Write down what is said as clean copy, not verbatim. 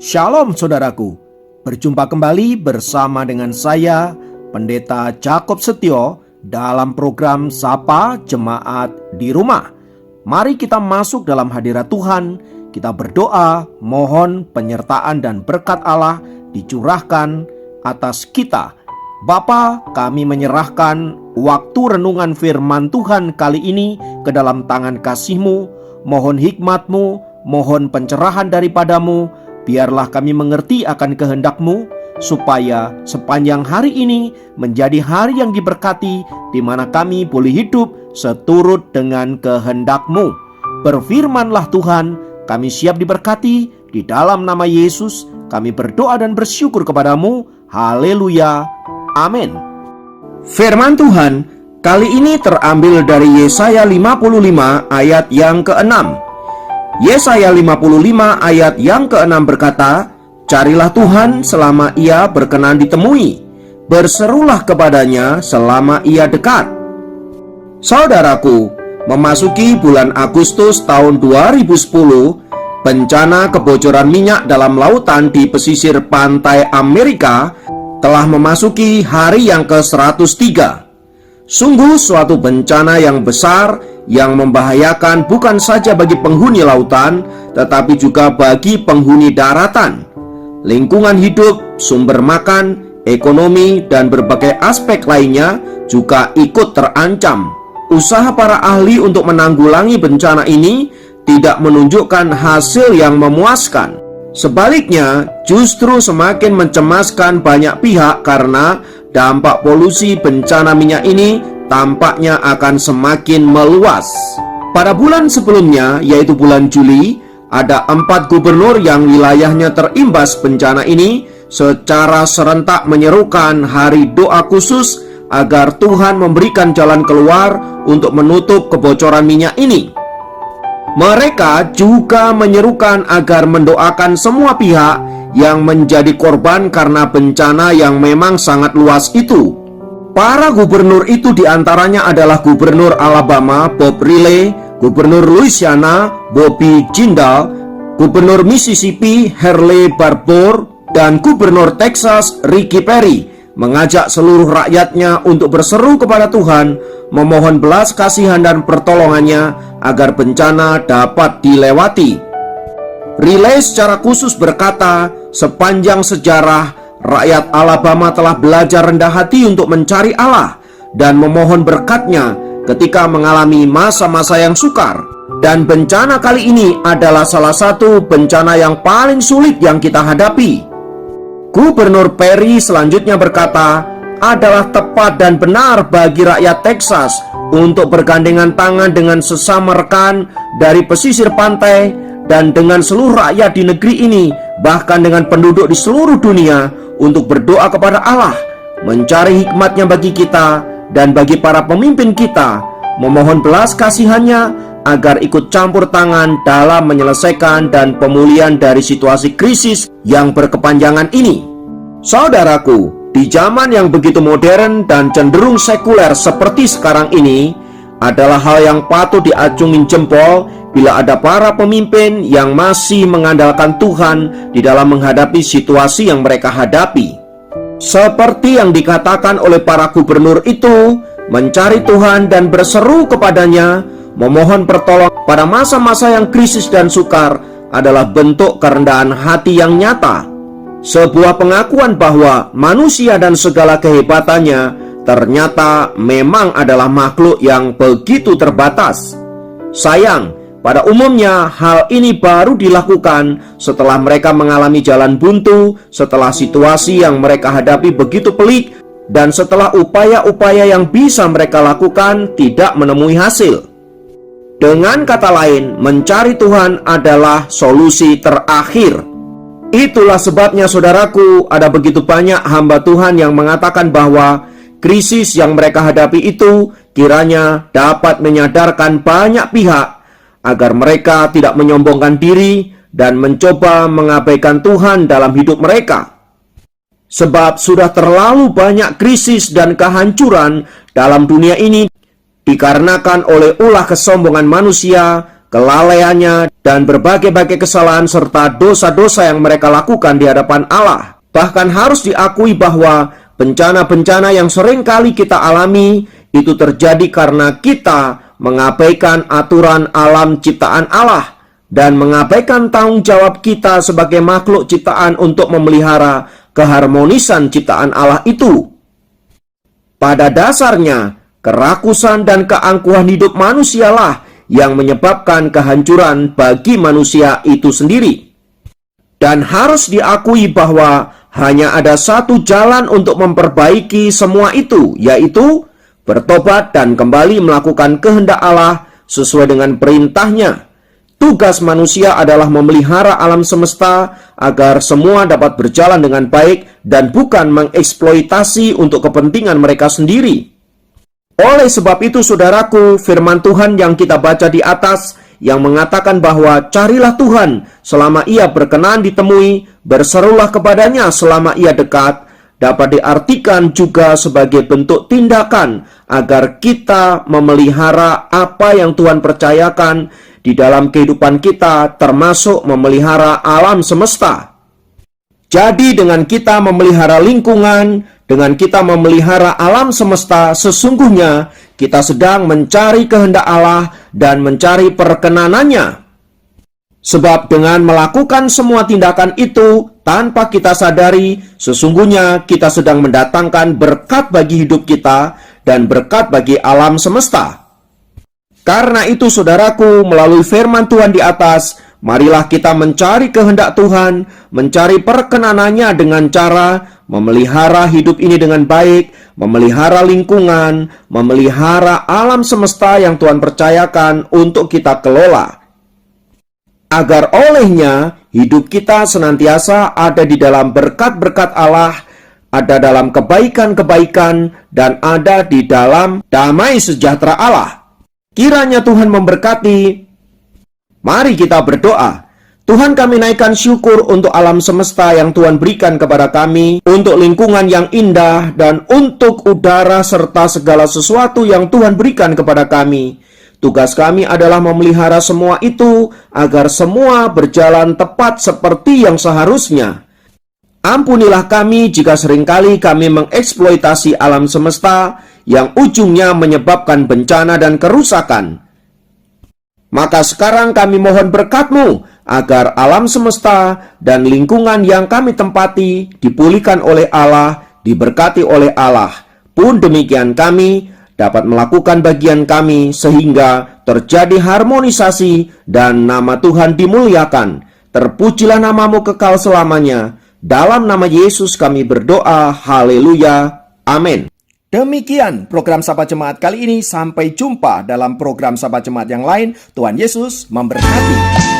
Shalom saudaraku, berjumpa kembali bersama dengan saya Pendeta Jakob Setio dalam program Sapa Jemaat di Rumah. Mari kita masuk dalam hadirat Tuhan, kita berdoa, mohon penyertaan dan berkat Allah dicurahkan atas kita. Bapa, kami menyerahkan waktu renungan firman Tuhan kali ini ke dalam tangan kasih-Mu. Mohon hikmat-Mu, mohon pencerahan daripadamu. Biarlah kami mengerti akan kehendak-Mu, supaya sepanjang hari ini menjadi hari yang diberkati, di mana kami boleh hidup seturut dengan kehendak-Mu. Berfirmanlah Tuhan, kami siap diberkati. Di dalam nama Yesus kami berdoa dan bersyukur kepadamu. Haleluya, amin. Firman Tuhan kali ini terambil dari Yesaya 55 ayat yang ke-6. Yesaya 55 ayat yang ke-6 berkata, "Carilah Tuhan selama ia berkenan ditemui, berserulah kepadanya selama ia dekat." Saudaraku, memasuki bulan Agustus tahun 2010, bencana kebocoran minyak dalam lautan di pesisir pantai Amerika telah memasuki hari yang ke-103. Sungguh suatu bencana yang besar yang membahayakan bukan saja bagi penghuni lautan, tetapi juga bagi penghuni daratan. Lingkungan hidup, sumber makan, ekonomi, dan berbagai aspek lainnya juga ikut terancam. Usaha para ahli untuk menanggulangi bencana ini tidak menunjukkan hasil yang memuaskan. Sebaliknya, justru semakin mencemaskan banyak pihak karena dampak polusi bencana minyak ini tampaknya akan semakin meluas. Pada bulan sebelumnya, yaitu bulan Juli, ada 4 gubernur yang wilayahnya terimbas bencana ini secara serentak menyerukan hari doa khusus agar Tuhan memberikan jalan keluar untuk menutup kebocoran minyak ini. Mereka juga menyerukan agar mendoakan semua pihak yang menjadi korban karena bencana yang memang sangat luas itu. Para gubernur itu diantaranya adalah Gubernur Alabama Bob Riley, Gubernur Louisiana Bobby Jindal, Gubernur Mississippi Haley Barbour, dan Gubernur Texas Ricky Perry, mengajak seluruh rakyatnya untuk berseru kepada Tuhan, memohon belas kasihan dan pertolongannya agar bencana dapat dilewati. Riley secara khusus berkata, sepanjang sejarah rakyat Alabama telah belajar rendah hati untuk mencari Allah dan memohon berkat-Nya ketika mengalami masa-masa yang sukar. Dan bencana kali ini adalah salah satu bencana yang paling sulit yang kita hadapi. Gubernur Perry selanjutnya berkata, adalah tepat dan benar bagi rakyat Texas untuk bergandengan tangan dengan sesama rekan dari pesisir pantai dan dengan seluruh rakyat di negeri ini, bahkan dengan penduduk di seluruh dunia, untuk berdoa kepada Allah, mencari hikmat-Nya bagi kita dan bagi para pemimpin kita, memohon belas kasihan-Nya agar ikut campur tangan dalam menyelesaikan dan pemulihan dari situasi krisis yang berkepanjangan ini. Saudaraku, di zaman yang begitu modern dan cenderung sekuler seperti sekarang ini, adalah hal yang patut diacungin jempol bila ada para pemimpin yang masih mengandalkan Tuhan di dalam menghadapi situasi yang mereka hadapi. Seperti yang dikatakan oleh para gubernur itu, mencari Tuhan dan berseru kepadanya, memohon pertolongan pada masa-masa yang krisis dan sukar adalah bentuk kerendahan hati yang nyata. Sebuah pengakuan bahwa manusia dan segala kehebatannya ternyata memang adalah makhluk yang begitu terbatas. Sayang, pada umumnya hal ini baru dilakukan setelah mereka mengalami jalan buntu, setelah situasi yang mereka hadapi begitu pelik, dan setelah upaya-upaya yang bisa mereka lakukan tidak menemui hasil. Dengan kata lain, mencari Tuhan adalah solusi terakhir. Itulah sebabnya saudaraku, ada begitu banyak hamba Tuhan yang mengatakan bahwa krisis yang mereka hadapi itu kiranya dapat menyadarkan banyak pihak agar mereka tidak menyombongkan diri dan mencoba mengabaikan Tuhan dalam hidup mereka. Sebab sudah terlalu banyak krisis dan kehancuran dalam dunia ini dikarenakan oleh ulah kesombongan manusia kelalaiannya, dan berbagai-bagai kesalahan serta dosa-dosa yang mereka lakukan di hadapan Allah. Bahkan harus diakui bahwa bencana-bencana yang sering kali kita alami itu terjadi karena kita mengabaikan aturan alam ciptaan Allah dan mengabaikan tanggung jawab kita sebagai makhluk ciptaan untuk memelihara keharmonisan ciptaan Allah itu. Pada dasarnya, kerakusan dan keangkuhan hidup manusialah yang menyebabkan kehancuran bagi manusia itu sendiri. Dan harus diakui bahwa hanya ada satu jalan untuk memperbaiki semua itu, yaitu bertobat dan kembali melakukan kehendak Allah sesuai dengan perintahnya. Tugas manusia adalah memelihara alam semesta agar semua dapat berjalan dengan baik dan bukan mengeksploitasi untuk kepentingan mereka sendiri. Oleh sebab itu, saudaraku, firman Tuhan yang kita baca di atas yang mengatakan bahwa carilah Tuhan selama ia berkenan ditemui, berserulah kepadanya selama ia dekat, dapat diartikan juga sebagai bentuk tindakan agar kita memelihara apa yang Tuhan percayakan di dalam kehidupan kita, termasuk memelihara alam semesta. Jadi dengan kita memelihara lingkungan, dengan kita memelihara alam semesta, sesungguhnya kita sedang mencari kehendak Allah dan mencari perkenanannya. Sebab dengan melakukan semua tindakan itu tanpa kita sadari, sesungguhnya kita sedang mendatangkan berkat bagi hidup kita dan berkat bagi alam semesta. Karena itu, saudaraku, melalui firman Tuhan di atas, marilah kita mencari kehendak Tuhan, mencari perkenanannya dengan cara memelihara hidup ini dengan baik, memelihara lingkungan, memelihara alam semesta yang Tuhan percayakan untuk kita kelola. Agar olehnya hidup kita senantiasa ada di dalam berkat-berkat Allah, ada dalam kebaikan-kebaikan, dan ada di dalam damai sejahtera Allah. Kiranya Tuhan memberkati. Mari kita berdoa. Tuhan, kami naikkan syukur untuk alam semesta yang Tuhan berikan kepada kami, untuk lingkungan yang indah, dan untuk udara serta segala sesuatu yang Tuhan berikan kepada kami. Tugas kami adalah memelihara semua itu agar semua berjalan tepat seperti yang seharusnya. Ampunilah kami jika seringkali kami mengeksploitasi alam semesta yang ujungnya menyebabkan bencana dan kerusakan. Maka sekarang kami mohon berkat-Mu agar alam semesta dan lingkungan yang kami tempati dipulihkan oleh Allah, diberkati oleh Allah. Pun demikian kami dapat melakukan bagian kami sehingga terjadi harmonisasi dan nama Tuhan dimuliakan. Terpujilah nama-Mu kekal selamanya. Dalam nama Yesus kami berdoa. Haleluya. Amin. Demikian program Sahabat Jemaat kali ini. Sampai jumpa dalam program Sahabat Jemaat yang lain. Tuhan Yesus memberkati.